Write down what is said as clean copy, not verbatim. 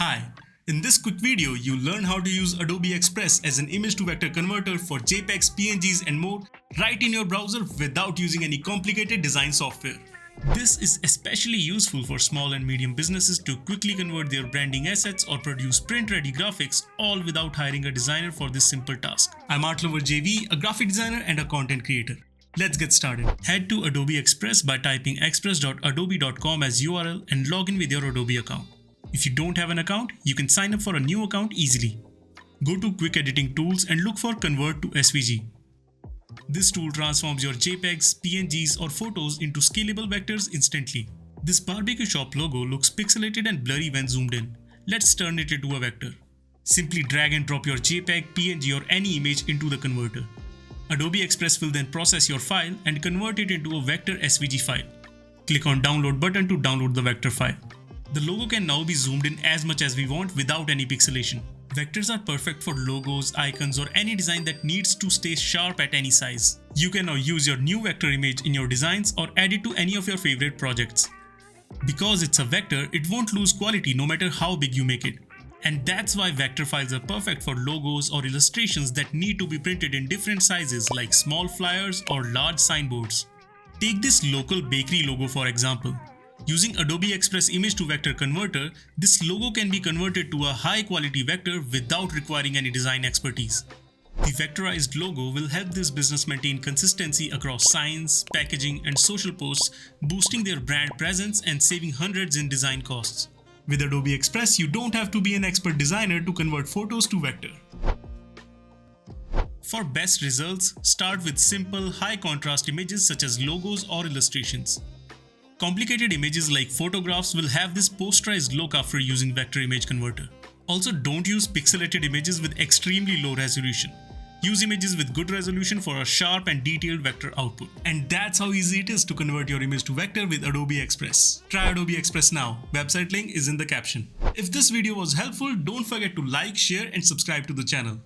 Hi, in this quick video, you'll learn how to use Adobe Express as an image-to-vector converter for JPEGs, PNGs and more right in your browser without using any complicated design software. This is especially useful for small and medium businesses to quickly convert their branding assets or produce print-ready graphics, all without hiring a designer for this simple task. I'm Artlover JV, a graphic designer and a content creator. Let's get started. Head to Adobe Express by typing express.adobe.com as URL and log in with your Adobe account. If you don't have an account, you can sign up for a new account easily. Go to Quick Editing Tools and look for Convert to SVG. This tool transforms your JPEGs, PNGs or photos into scalable vectors instantly. This barbecue shop logo looks pixelated and blurry when zoomed in. Let's turn it into a vector. Simply drag and drop your JPEG, PNG or any image into the converter. Adobe Express will then process your file and convert it into a vector SVG file. Click on Download button to download the vector file. The logo can now be zoomed in as much as we want without any pixelation. Vectors are perfect for logos, icons or any design that needs to stay sharp at any size. You can now use your new vector image in your designs or add it to any of your favorite projects. Because it's a vector, it won't lose quality no matter how big you make it. And that's why vector files are perfect for logos or illustrations that need to be printed in different sizes like small flyers or large signboards. Take this local bakery logo for example. Using Adobe Express Image to Vector Converter, this logo can be converted to a high-quality vector without requiring any design expertise. The vectorized logo will help this business maintain consistency across signs, packaging, and social posts, boosting their brand presence and saving hundreds in design costs. With Adobe Express, you don't have to be an expert designer to convert photos to vector. For best results, start with simple, high-contrast images such as logos or illustrations. Complicated images like photographs will have this posterized look after using vector image converter. Also, don't use pixelated images with extremely low resolution. Use images with good resolution for a sharp and detailed vector output. And that's how easy it is to convert your image to vector with Adobe Express. Try Adobe Express now. Website link is in the caption. If this video was helpful, don't forget to like, share and subscribe to the channel.